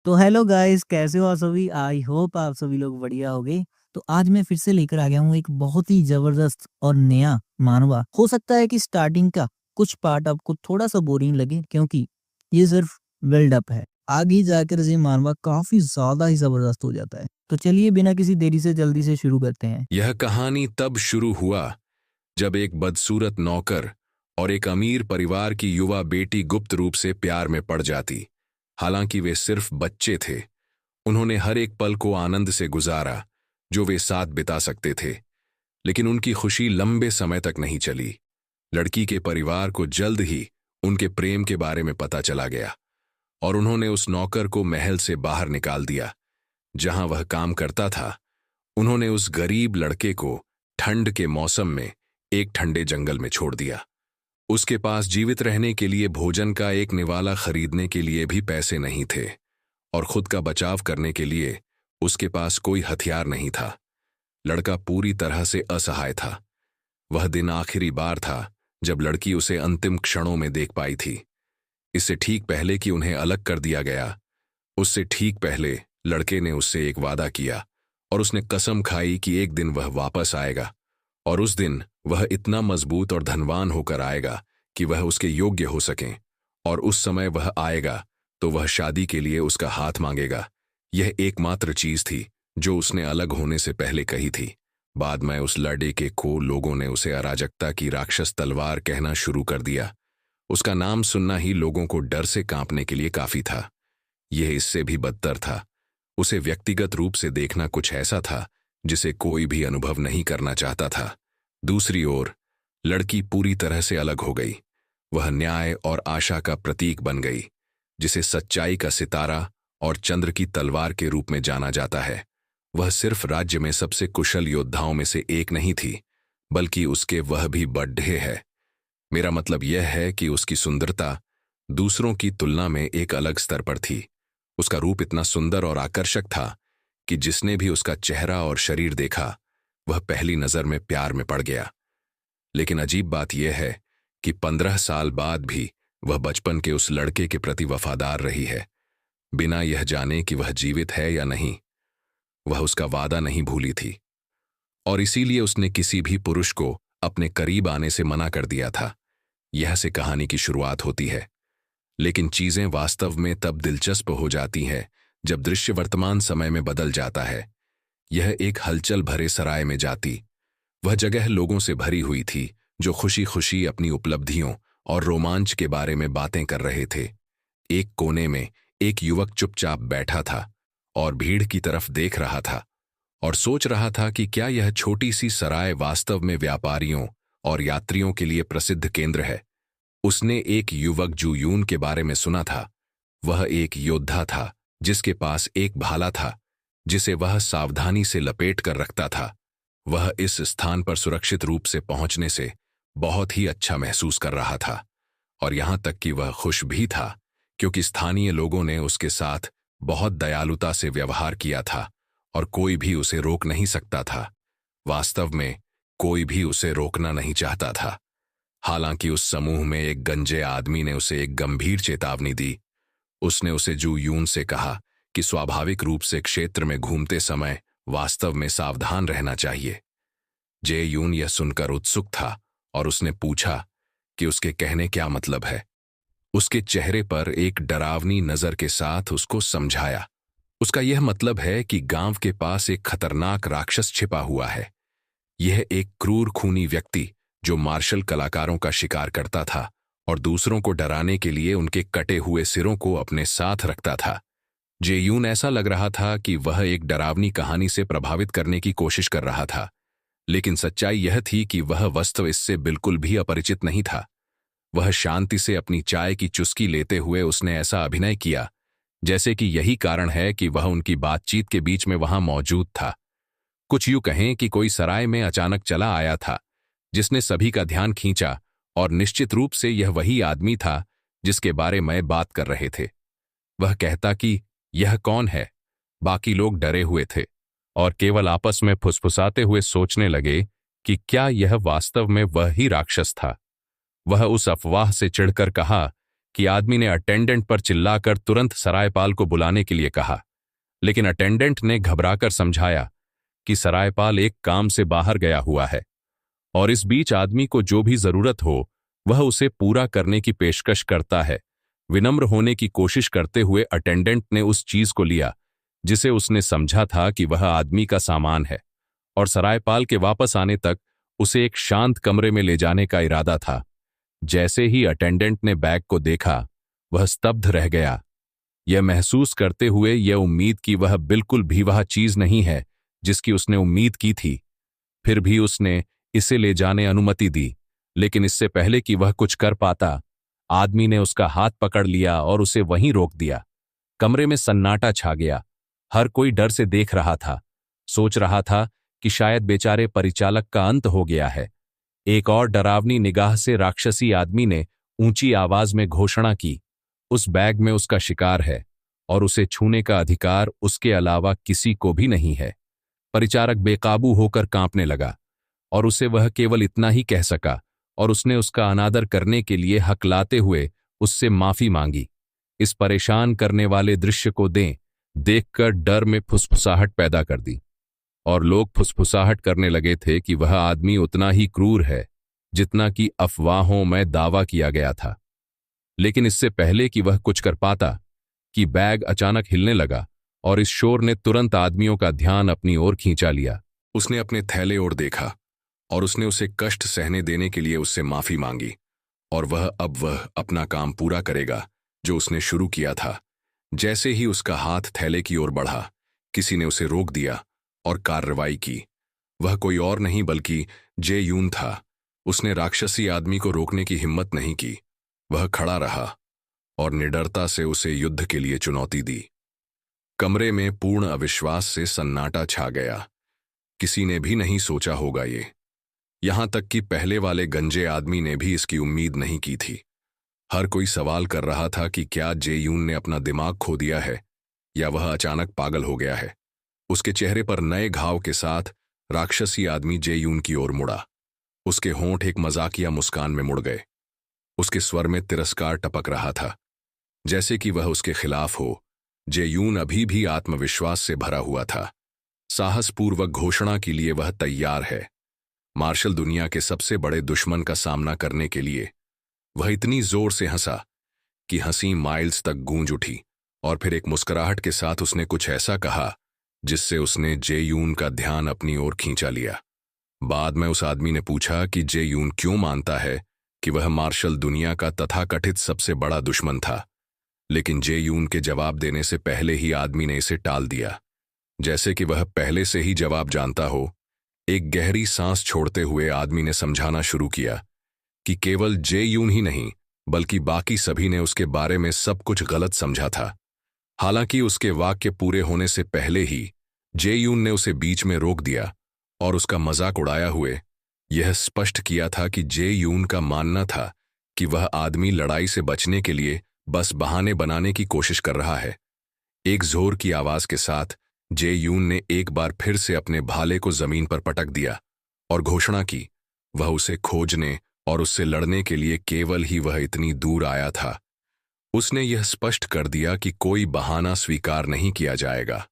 तो hello guys, कैसे हो आप सभी? आई होप आप सभी लोग बढ़िया होगे। तो आज मैं फिर से लेकर आ गया हूँ एक बहुत ही जबरदस्त और नया मानवा। हो सकता है कि स्टार्टिंग का कुछ पार्ट आपको थोड़ा सा बोरिंग लगे, क्योंकि ये सिर्फ बिल्ड अप है। आगे जाकर ये मानवा काफी ज्यादा ही जबरदस्त हो जाता है। तो चलिए बिना किसी देरी से जल्दी से शुरू करते हैं। यह कहानी तब शुरू हुआ जब एक बदसूरत नौकर और एक अमीर परिवार की युवा बेटी गुप्त रूप से प्यार में पड़ जाती। हालांकि वे सिर्फ बच्चे थे, उन्होंने हर एक पल को आनंद से गुजारा जो वे साथ बिता सकते थे। लेकिन उनकी खुशी लंबे समय तक नहीं चली। लड़की के परिवार को जल्द ही उनके प्रेम के बारे में पता चला गया और उन्होंने उस नौकर को महल से बाहर निकाल दिया जहां वह काम करता था। उन्होंने उस गरीब लड़के को ठंड के मौसम में एक ठंडे जंगल में छोड़ दिया। उसके पास जीवित रहने के लिए भोजन का एक निवाला खरीदने के लिए भी पैसे नहीं थे और खुद का बचाव करने के लिए उसके पास कोई हथियार नहीं था। लड़का पूरी तरह से असहाय था। वह दिन आखिरी बार था जब लड़की उसे अंतिम क्षणों में देख पाई थी। इससे ठीक पहले कि उन्हें अलग कर दिया गया, उससे ठीक पहले लड़के ने उससे एक वादा किया और उसने कसम खाई कि एक दिन वह वापस आएगा और उस दिन वह इतना मजबूत और धनवान होकर आएगा कि वह उसके योग्य हो सकें। और उस समय वह आएगा तो वह शादी के लिए उसका हाथ मांगेगा। यह एकमात्र चीज थी जो उसने अलग होने से पहले कही थी। बाद में उस लड़के को लोगों ने उसे अराजकता की राक्षस तलवार कहना शुरू कर दिया। उसका नाम सुनना ही लोगों को डर से कांपने के लिए काफी था। यह इससे भी बदतर था। उसे व्यक्तिगत रूप से देखना कुछ ऐसा था जिसे कोई भी अनुभव नहीं करना चाहता था। दूसरी ओर लड़की पूरी तरह से अलग हो गई। वह न्याय और आशा का प्रतीक बन गई, जिसे सच्चाई का सितारा और चंद्र की तलवार के रूप में जाना जाता है। वह सिर्फ राज्य में सबसे कुशल योद्धाओं में से एक नहीं थी, बल्कि उसके वह भी बड्ढे है। मेरा मतलब यह है कि उसकी सुंदरता दूसरों की तुलना में एक अलग स्तर पर थी। उसका रूप इतना सुंदर और आकर्षक था कि जिसने भी उसका चेहरा और शरीर देखा वह पहली नजर में प्यार में पड़ गया। लेकिन अजीब बात यह है कि 15 साल बाद भी वह बचपन के उस लड़के के प्रति वफादार रही है, बिना यह जाने कि वह जीवित है या नहीं। वह उसका वादा नहीं भूली थी और इसीलिए उसने किसी भी पुरुष को अपने करीब आने से मना कर दिया था। यह से कहानी की शुरुआत होती है। लेकिन चीजें वास्तव में तब दिलचस्प हो जाती हैं जब दृश्य वर्तमान समय में बदल जाता है। यह एक हलचल भरे सराय में जाती। वह जगह लोगों से भरी हुई थी जो खुशी खुशी अपनी उपलब्धियों और रोमांच के बारे में बातें कर रहे थे। एक कोने में एक युवक चुपचाप बैठा था और भीड़ की तरफ देख रहा था और सोच रहा था कि क्या यह छोटी सी सराय वास्तव में व्यापारियों और यात्रियों के लिए प्रसिद्ध केंद्र है। उसने एक युवक जू यून के बारे में सुना था। वह एक योद्धा था जिसके पास एक भाला था जिसे वह सावधानी से लपेट कर रखता था। वह इस स्थान पर सुरक्षित रूप से पहुंचने से बहुत ही अच्छा महसूस कर रहा था और यहां तक कि वह खुश भी था, क्योंकि स्थानीय लोगों ने उसके साथ बहुत दयालुता से व्यवहार किया था और कोई भी उसे रोक नहीं सकता था। वास्तव में कोई भी उसे रोकना नहीं चाहता था। हालांकि उस समूह में एक गंजे आदमी ने उसे एक गंभीर चेतावनी दी। उसने उसे जू यून से कहा कि स्वाभाविक रूप से क्षेत्र में घूमते समय वास्तव में सावधान रहना चाहिए। जे यून यह सुनकर उत्सुक था और उसने पूछा कि उसके कहने क्या मतलब है। उसके चेहरे पर एक डरावनी नजर के साथ उसको समझाया, उसका यह मतलब है कि गांव के पास एक खतरनाक राक्षस छिपा हुआ है। यह एक क्रूर खूनी व्यक्ति जो मार्शल कलाकारों का शिकार करता था और दूसरों को डराने के लिए उनके कटे हुए सिरों को अपने साथ रखता था। जेयून ऐसा लग रहा था कि वह एक डरावनी कहानी से प्रभावित करने की कोशिश कर रहा था, लेकिन सच्चाई यह थी कि वह वस्तु इससे बिल्कुल भी अपरिचित नहीं था। वह शांति से अपनी चाय की चुस्की लेते हुए उसने ऐसा अभिनय किया जैसे कि यही कारण है कि वह उनकी बातचीत के बीच में वहां मौजूद था। कुछ यूं कहें कि कोई सराय में अचानक चला आया था जिसने सभी का ध्यान खींचा, और निश्चित रूप से यह वही आदमी था जिसके बारे में बात कर रहे थे। वह कहता कि यह कौन है। बाकी लोग डरे हुए थे और केवल आपस में फुसफुसाते हुए सोचने लगे कि क्या यह वास्तव में वह ही राक्षस था। वह उस अफवाह से चिढ़कर कहा कि आदमी ने अटेंडेंट पर चिल्लाकर तुरंत सरायपाल को बुलाने के लिए कहा, लेकिन अटेंडेंट ने घबराकर समझाया कि सरायपाल एक काम से बाहर गया हुआ है और इस बीच आदमी को जो भी जरूरत हो वह उसे पूरा करने की पेशकश करता है। विनम्र होने की कोशिश करते हुए अटेंडेंट ने उस चीज को लिया जिसे उसने समझा था कि वह आदमी का सामान है, और सरायपाल के वापस आने तक उसे एक शांत कमरे में ले जाने का इरादा था। जैसे ही अटेंडेंट ने बैग को देखा, वह स्तब्ध रह गया, यह महसूस करते हुए यह उम्मीद कि वह बिल्कुल भी वह चीज नहीं है जिसकी उसने उम्मीद की थी। फिर भी उसने इसे ले जाने अनुमति दी, लेकिन इससे पहले कि वह कुछ कर पाता, आदमी ने उसका हाथ पकड़ लिया और उसे वहीं रोक दिया। कमरे में सन्नाटा छा गया। हर कोई डर से देख रहा था, सोच रहा था कि शायद बेचारे परिचालक का अंत हो गया है। एक और डरावनी निगाह से राक्षसी आदमी ने ऊंची आवाज में घोषणा की, उस बैग में उसका शिकार है और उसे छूने का अधिकार उसके अलावा किसी को भी नहीं है। परिचारक बेकाबू होकर कांपने लगा और उसे वह केवल इतना ही कह सका, और उसने उसका अनादर करने के लिए हकलाते हुए उससे माफी मांगी। इस परेशान करने वाले दृश्य को देखकर डर में फुसफुसाहट पैदा कर दी, और लोग फुसफुसाहट करने लगे थे कि वह आदमी उतना ही क्रूर है जितना कि अफवाहों में दावा किया गया था। लेकिन इससे पहले कि वह कुछ कर पाता कि बैग अचानक हिलने लगा और इस शोर ने तुरंत आदमियों का ध्यान अपनी ओर खींचा लिया। उसने अपने थैले ओर देखा और उसने उसे कष्ट सहने देने के लिए उससे माफी मांगी, और वह अपना काम पूरा करेगा जो उसने शुरू किया था। जैसे ही उसका हाथ थैले की ओर बढ़ा, किसी ने उसे रोक दिया और कार्रवाई की। वह कोई और नहीं बल्कि जे यून था। उसने राक्षसी आदमी को रोकने की हिम्मत नहीं की। वह खड़ा रहा और निडरता से उसे युद्ध के लिए चुनौती दी। कमरे में पूर्ण अविश्वास से सन्नाटा छा गया। किसी ने भी नहीं सोचा होगा ये, यहां तक कि पहले वाले गंजे आदमी ने भी इसकी उम्मीद नहीं की थी। हर कोई सवाल कर रहा था कि क्या जे यून ने अपना दिमाग खो दिया है या वह अचानक पागल हो गया है। उसके चेहरे पर नए घाव के साथ राक्षसी आदमी जे यून की ओर मुड़ा। उसके होंठ एक मजाकिया मुस्कान में मुड़ गए। उसके स्वर में तिरस्कार टपक रहा था, जैसे कि वह उसके खिलाफ हो। जे यून अभी भी आत्मविश्वास से भरा हुआ था। साहसपूर्वक घोषणा के लिए वह तैयार है। मार्शल दुनिया के सबसे बड़े दुश्मन का सामना करने के लिए। वह इतनी जोर से हंसा कि हंसी माइल्स तक गूंज उठी, और फिर एक मुस्कुराहट के साथ उसने कुछ ऐसा कहा जिससे उसने जे यून का ध्यान अपनी ओर खींचा लिया। बाद में उस आदमी ने पूछा कि जे यून क्यों मानता है कि वह मार्शल दुनिया का तथाकथित सबसे बड़ा दुश्मन था, लेकिन जे यून के जवाब देने से पहले ही आदमी ने इसे टाल दिया, जैसे कि वह पहले से ही जवाब जानता हो। एक गहरी सांस छोड़ते हुए आदमी ने समझाना शुरू किया कि केवल जे यून ही नहीं बल्कि बाकी सभी ने उसके बारे में सब कुछ गलत समझा था। हालांकि उसके वाक्य पूरे होने से पहले ही जे यून ने उसे बीच में रोक दिया और उसका मजाक उड़ाया हुए यह स्पष्ट किया था कि जे यून का मानना था कि वह आदमी लड़ाई से बचने के लिए बस बहाने बनाने की कोशिश कर रहा है। एक जोर की आवाज के साथ जे यून ने एक बार फिर से अपने भाले को जमीन पर पटक दिया और घोषणा की, वह उसे खोजने और उससे लड़ने के लिए केवल ही वह इतनी दूर आया था। उसने यह स्पष्ट कर दिया कि कोई बहाना स्वीकार नहीं किया जाएगा।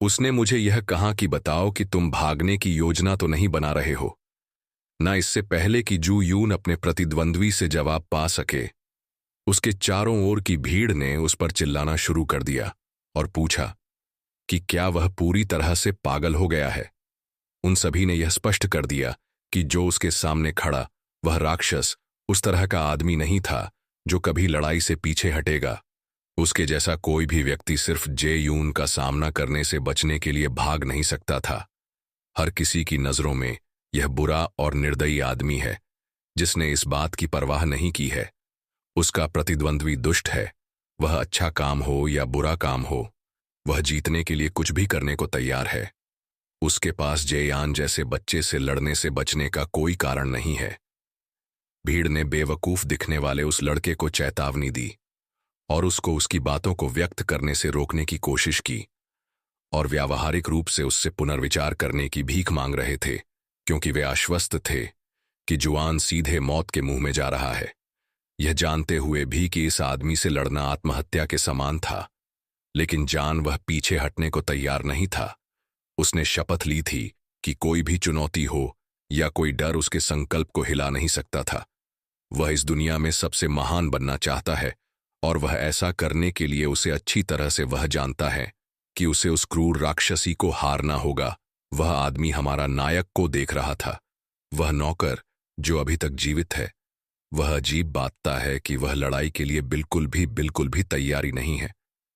उसने मुझे यह कहा कि बताओ कि तुम भागने की योजना तो नहीं बना रहे हो ना। इससे पहले कि जू यून अपने प्रतिद्वंद्वी से जवाब पा सके, उसके चारों ओर की भीड़ ने उस पर चिल्लाना शुरू कर दिया और पूछा कि क्या वह पूरी तरह से पागल हो गया है। उन सभी ने यह स्पष्ट कर दिया कि जो उसके सामने खड़ा वह राक्षस उस तरह का आदमी नहीं था जो कभी लड़ाई से पीछे हटेगा। उसके जैसा कोई भी व्यक्ति सिर्फ जे यून का सामना करने से बचने के लिए भाग नहीं सकता था। हर किसी की नजरों में यह बुरा और निर्दयी आदमी है जिसने इस बात की परवाह नहीं की है उसका प्रतिद्वंद्वी दुष्ट है। वह अच्छा काम हो या बुरा काम हो, वह जीतने के लिए कुछ भी करने को तैयार है। उसके पास जेयान जैसे बच्चे से लड़ने से बचने का कोई कारण नहीं है। भीड़ ने बेवकूफ दिखने वाले उस लड़के को चेतावनी दी और उसको उसकी बातों को व्यक्त करने से रोकने की कोशिश की, और व्यावहारिक रूप से उससे पुनर्विचार करने की भीख मांग रहे थे, क्योंकि वे आश्वस्त थे कि जुआन सीधे मौत के मुंह में जा रहा है। यह जानते हुए भी कि इस आदमी से लड़ना आत्महत्या के समान था, लेकिन जान वह पीछे हटने को तैयार नहीं था। उसने शपथ ली थी कि कोई भी चुनौती हो या कोई डर उसके संकल्प को हिला नहीं सकता था। वह इस दुनिया में सबसे महान बनना चाहता है, और वह ऐसा करने के लिए उसे अच्छी तरह से वह जानता है कि उसे उस क्रूर राक्षसी को हारना होगा। वह आदमी हमारा नायक को देख रहा था, वह नौकर जो अभी तक जीवित है। वह अजीब बातता है कि वह लड़ाई के लिए बिल्कुल भी तैयारी नहीं है,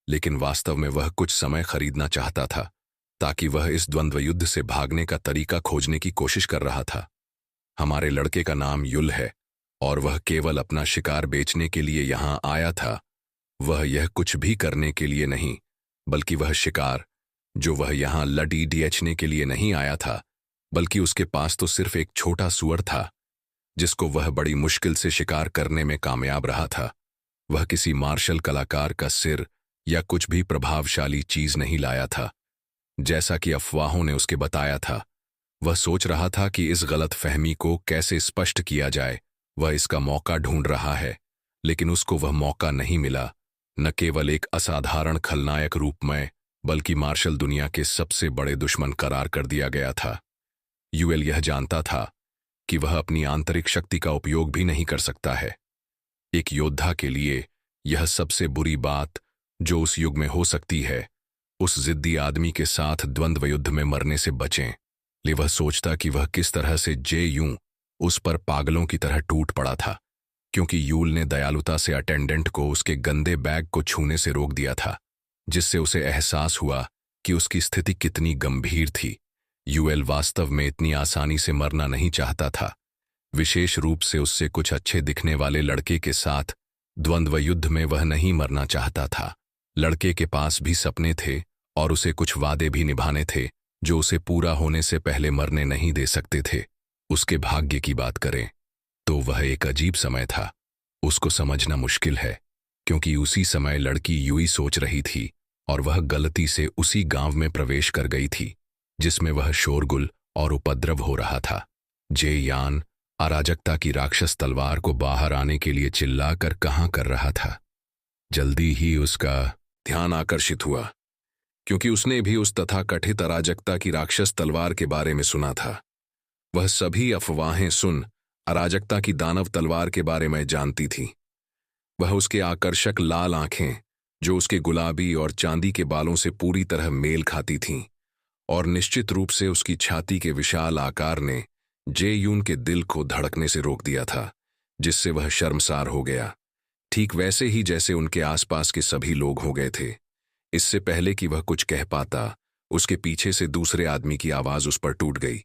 लेकिन वास्तव में वह कुछ समय खरीदना चाहता था, ताकि वह इस द्वंद्व युद्ध से भागने का तरीका खोजने की कोशिश कर रहा था। हमारे लड़के का नाम युल है, और वह केवल अपना शिकार बेचने के लिए यहां आया था। वह यह कुछ भी करने के लिए नहीं, बल्कि वह शिकार जो वह यहां लड़ी बेचने के लिए नहीं आया था, बल्कि उसके पास तो सिर्फ एक छोटा सूअर था जिसको वह बड़ी मुश्किल से शिकार करने में कामयाब रहा था। वह किसी मार्शल कलाकार का सिर या कुछ भी प्रभावशाली चीज नहीं लाया था, जैसा कि अफवाहों ने उसके बताया था। वह सोच रहा था कि इस गलत फहमी को कैसे स्पष्ट किया जाए। वह इसका मौका ढूंढ रहा है, लेकिन उसको वह मौका नहीं मिला। न केवल एक असाधारण खलनायक रूप में, बल्कि मार्शल दुनिया के सबसे बड़े दुश्मन करार कर दिया गया था। यूएल यह जानता था कि वह अपनी आंतरिक शक्ति का उपयोग भी नहीं कर सकता है। एक योद्धा के लिए यह सबसे बुरी बात जो उस युग में हो सकती है, उस जिद्दी आदमी के साथ द्वंद्व युद्ध में मरने से बचें। ले वह सोचता कि वह किस तरह से जे यूं उस पर पागलों की तरह टूट पड़ा था, क्योंकि यूल ने दयालुता से अटेंडेंट को उसके गंदे बैग को छूने से रोक दिया था, जिससे उसे एहसास हुआ कि उसकी स्थिति कितनी गंभीर थी। यूएल वास्तव में इतनी आसानी से मरना नहीं चाहता था, विशेष रूप से उससे कुछ अच्छे दिखने वाले लड़के के साथ द्वंद्व युद्ध में वह नहीं मरना चाहता था। लड़के के पास भी सपने थे और उसे कुछ वादे भी निभाने थे जो उसे पूरा होने से पहले मरने नहीं दे सकते थे। उसके भाग्य की बात करें तो वह एक अजीब समय था। उसको समझना मुश्किल है, क्योंकि उसी समय लड़की यूं सोच रही थी और वह गलती से उसी गांव में प्रवेश कर गई थी जिसमें वह शोरगुल और उपद्रव हो रहा था। जे यान अराजकता की राक्षस तलवार को बाहर आने के लिए चिल्लाकर कहां कर रहा था। जल्दी ही उसका ध्यान आकर्षित हुआ, क्योंकि उसने भी उस तथाकथित अराजकता की राक्षस तलवार के बारे में सुना था। वह सभी अफवाहें सुन अराजकता की दानव तलवार के बारे में जानती थी। वह उसके आकर्षक लाल आंखें, जो उसके गुलाबी और चांदी के बालों से पूरी तरह मेल खाती थीं, और निश्चित रूप से उसकी छाती के विशाल आकार ने जे यून के दिल को धड़कने से रोक दिया था, जिससे वह शर्मसार हो गया, ठीक वैसे ही जैसे उनके आसपास के सभी लोग हो गए थे। इससे पहले कि वह कुछ कह पाता, उसके पीछे से दूसरे आदमी की आवाज उस पर टूट गई।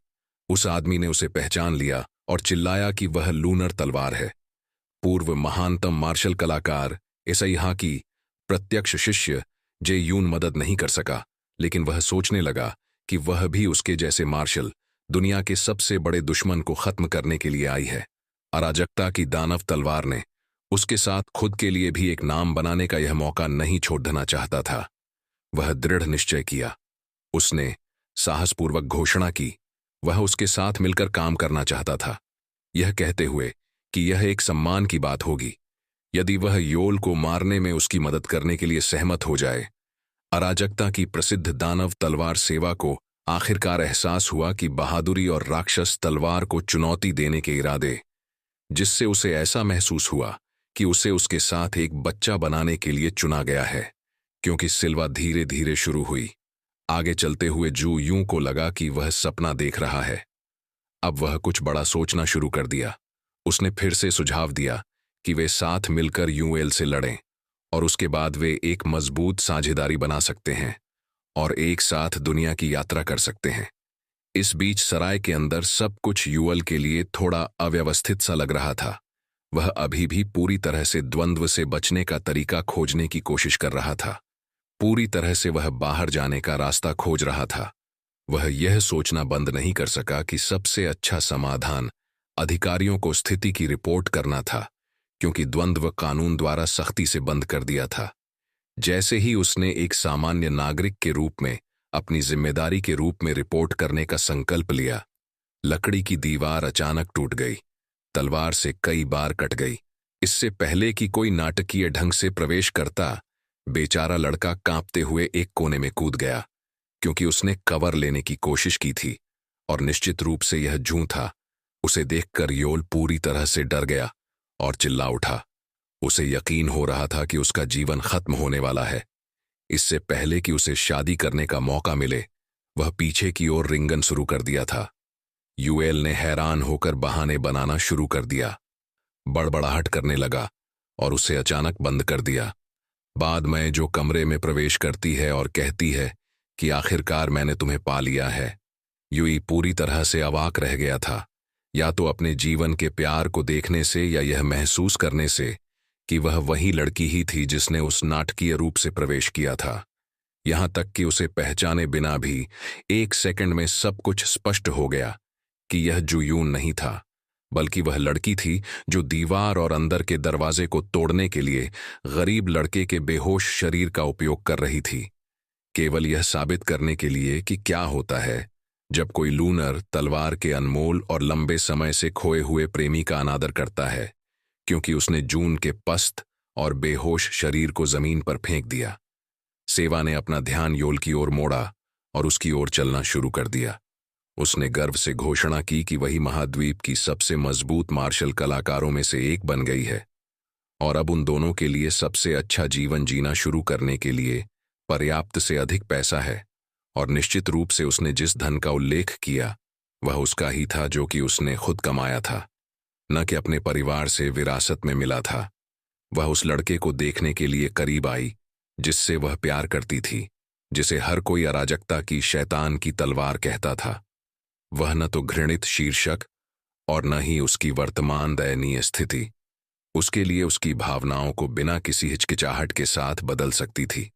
उस आदमी ने उसे पहचान लिया और चिल्लाया कि वह लूनर तलवार है, पूर्व महानतम मार्शल कलाकार एसाइहा की प्रत्यक्ष शिष्य। जे यून मदद नहीं कर सका, लेकिन वह सोचने लगा कि वह भी उसके जैसे मार्शल दुनिया के सबसे बड़े दुश्मन को खत्म करने के लिए आई है। अराजकता की दानव तलवार ने उसके साथ खुद के लिए भी एक नाम बनाने का यह मौका नहीं छोड़ देना चाहता था। वह दृढ़ निश्चय किया। उसने साहसपूर्वक घोषणा की वह उसके साथ मिलकर काम करना चाहता था, यह कहते हुए कि यह एक सम्मान की बात होगी यदि वह योल को मारने में उसकी मदद करने के लिए सहमत हो जाए। अराजकता की प्रसिद्ध दानव तलवार सेवा को आखिरकार एहसास हुआ कि बहादुरी और राक्षस तलवार को चुनौती देने के इरादे, जिससे उसे ऐसा महसूस हुआ कि उसे उसके साथ एक बच्चा बनाने के लिए चुना गया है। क्योंकि सिल्वा धीरे धीरे शुरू हुई, आगे चलते हुए जू यूं को लगा कि वह सपना देख रहा है। अब वह कुछ बड़ा सोचना शुरू कर दिया। उसने फिर से सुझाव दिया कि वे साथ मिलकर यूएल से लड़ें, और उसके बाद वे एक मजबूत साझेदारी बना सकते हैं और एक साथ दुनिया की यात्रा कर सकते हैं। इस बीच सराय के अंदर सब कुछ यूएल के लिए थोड़ा अव्यवस्थित सा लग रहा था। वह अभी भी पूरी तरह से द्वंद्व से बचने का तरीका खोजने की कोशिश कर रहा था। पूरी तरह से वह बाहर जाने का रास्ता खोज रहा था। वह यह सोचना बंद नहीं कर सका कि सबसे अच्छा समाधान अधिकारियों को स्थिति की रिपोर्ट करना था, क्योंकि द्वंद्व कानून द्वारा सख्ती से बंद कर दिया था। जैसे ही उसने एक सामान्य नागरिक के रूप में अपनी जिम्मेदारी के रूप में रिपोर्ट करने का संकल्प लिया, लकड़ी की दीवार अचानक टूट गई, तलवार से कई बार कट गई, इससे पहले कि कोई नाटकीय ढंग से प्रवेश करता, बेचारा लड़का कांपते हुए एक कोने में कूद गया, क्योंकि उसने कवर लेने की कोशिश की थी और निश्चित रूप से यह जूं था। उसे देखकर योल पूरी तरह से डर गया और चिल्ला उठा। उसे यकीन हो रहा था कि उसका जीवन खत्म होने वाला है। इससे पहले कि उसे शादी करने का मौका मिले, वह पीछे की ओर रिंगन शुरू कर दिया था। यूएल ने हैरान होकर बहाने बनाना शुरू कर दिया, बड़बड़ाहट करने लगा और उसे अचानक बंद कर दिया। बाद में जो कमरे में प्रवेश करती है और कहती है कि आखिरकार मैंने तुम्हें पा लिया है। यूई पूरी तरह से अवाक रह गया था, या तो अपने जीवन के प्यार को देखने से या यह महसूस करने से कि वह वही लड़की ही थी जिसने उस नाटकीय रूप से प्रवेश किया था। यहां तक कि उसे पहचाने बिना भी 1 सेकंड में सब कुछ स्पष्ट हो गया कि यह जुयून नहीं था, बल्कि वह लड़की थी जो दीवार और अंदर के दरवाजे को तोड़ने के लिए गरीब लड़के के बेहोश शरीर का उपयोग कर रही थी, केवल यह साबित करने के लिए कि क्या होता है जब कोई लूनर तलवार के अनमोल और लंबे समय से खोए हुए प्रेमी का अनादर करता है, क्योंकि उसने जून के पस्त और बेहोश शरीर को जमीन पर फेंक दिया। सेवा ने अपना ध्यान योल की ओर मोड़ा और उसकी ओर चलना शुरू कर दिया। उसने गर्व से घोषणा की कि वही महाद्वीप की सबसे मजबूत मार्शल कलाकारों में से एक बन गई है और अब उन दोनों के लिए सबसे अच्छा जीवन जीना शुरू करने के लिए पर्याप्त से अधिक पैसा है। और निश्चित रूप से उसने जिस धन का उल्लेख किया वह उसका ही था जो कि उसने खुद कमाया था, न कि अपने परिवार से विरासत में मिला था। वह उस लड़के को देखने के लिए करीब आई जिससे वह प्यार करती थी, जिसे हर कोई अराजकता की शैतान की तलवार कहता था। वह न तो घृणित शीर्षक और न ही उसकी वर्तमान दयनीय स्थिति उसके लिए उसकी भावनाओं को बिना किसी हिचकिचाहट के साथ बदल सकती थी।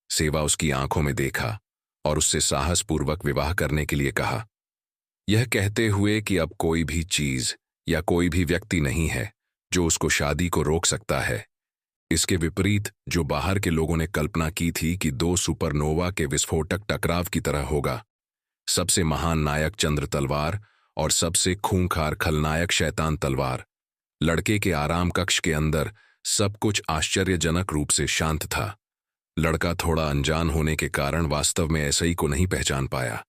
सेवा उसकी आंखों में देखा और उससे साहसपूर्वक विवाह करने के लिए कहा, यह कहते हुए कि अब कोई भी चीज या कोई भी व्यक्ति नहीं है जो उसको शादी को रोक सकता है। इसके विपरीत जो बाहर के लोगों ने कल्पना की थी कि 2 सुपरनोवा के विस्फोटक टकराव की तरह होगा, सबसे महान नायक चंद्र तलवार और सबसे खूंखार खलनायक शैतान तलवार। लड़के के आराम कक्ष के अंदर सब कुछ आश्चर्यजनक रूप से शांत था। लड़का थोड़ा अनजान होने के कारण वास्तव में ऐसई को नहीं पहचान पाया।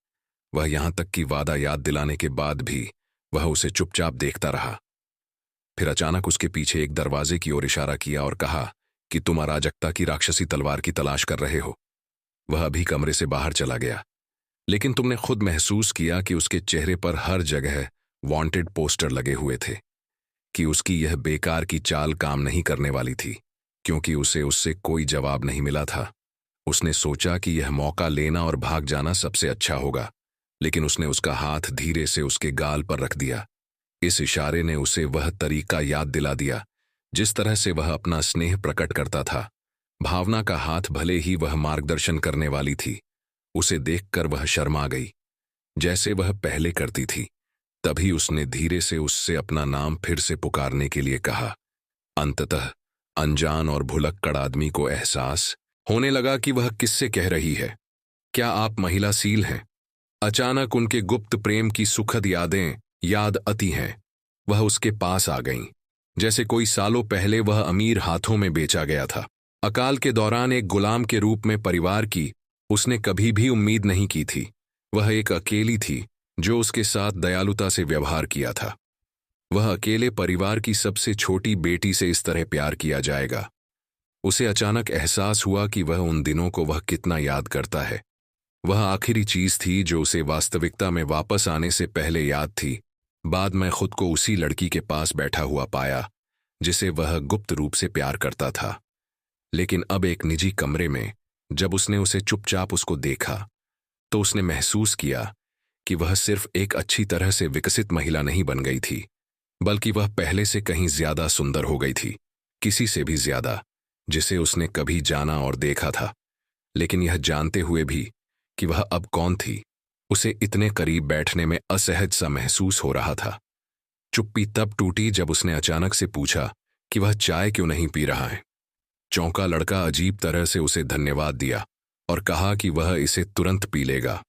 वह यहां तक कि वादा याद दिलाने के बाद भी वह उसे चुपचाप देखता रहा। फिर अचानक उसके पीछे एक दरवाजे की ओर इशारा किया और कहा कि तुम अराजकता की राक्षसी तलवार की तलाश कर रहे हो। वह अभी कमरे से बाहर चला गया, लेकिन तुमने खुद महसूस किया कि उसके चेहरे पर हर जगह वांटेड पोस्टर लगे हुए थे, कि उसकी यह बेकार की चाल काम नहीं करने वाली थी, क्योंकि उसे उससे कोई जवाब नहीं मिला था। उसने सोचा कि यह मौका लेना और भाग जाना सबसे अच्छा होगा, लेकिन उसने उसका हाथ धीरे से उसके गाल पर रख दिया। इस इशारे ने उसे वह तरीका याद दिला दिया जिस तरह से वह अपना स्नेह प्रकट करता था। भावना का हाथ भले ही वह मार्गदर्शन करने वाली थी, उसे देखकर वह शर्मा गई जैसे वह पहले करती थी। तभी उसने धीरे से उससे अपना नाम फिर से पुकारने के लिए कहा। अंततः अनजान और भुलक्कड़ आदमी को एहसास होने लगा कि वह किससे कह रही है। क्या आप महिलाशील हैं? अचानक उनके गुप्त प्रेम की सुखद यादें याद आती हैं। वह उसके पास आ गईं, जैसे कोई सालों पहले वह अमीर हाथों में बेचा गया था। अकाल के दौरान एक गुलाम के रूप में परिवार की उसने कभी भी उम्मीद नहीं की थी। वह एक अकेली थी जो उसके साथ दयालुता से व्यवहार किया था। वह अकेले परिवार की सबसे छोटी बेटी से इस तरह प्यार किया जाएगा। उसे अचानक एहसास हुआ कि वह उन दिनों को वह कितना याद करता है। वह आखिरी चीज थी जो उसे वास्तविकता में वापस आने से पहले याद थी। बाद में खुद को उसी लड़की के पास बैठा हुआ पाया जिसे वह गुप्त रूप से प्यार करता था। लेकिन अब एक निजी कमरे में जब उसने उसे चुपचाप उसको देखा तो उसने महसूस किया कि वह सिर्फ एक अच्छी तरह से विकसित महिला नहीं बन गई थी, बल्कि वह पहले से कहीं ज्यादा सुंदर हो गई थी, किसी से भी ज्यादा जिसे उसने कभी जाना और देखा था। लेकिन यह जानते हुए भी कि वह अब कौन थी, उसे इतने करीब बैठने में असहज सा महसूस हो रहा था। चुप्पी तब टूटी जब उसने अचानक से पूछा कि वह चाय क्यों नहीं पी रहा है। चौंका लड़का अजीब तरह से उसे धन्यवाद दिया और कहा कि वह इसे तुरंत पी लेगा।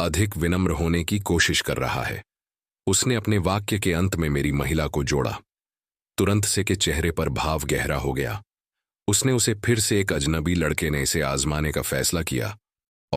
अधिक विनम्र होने की कोशिश कर रहा है। उसने अपने वाक्य के अंत में मेरी महिला को जोड़ा। तुरंत से के चेहरे पर भाव गहरा हो गया। उसने उसे फिर से एक अजनबी लड़के ने इसे आजमाने का फैसला किया।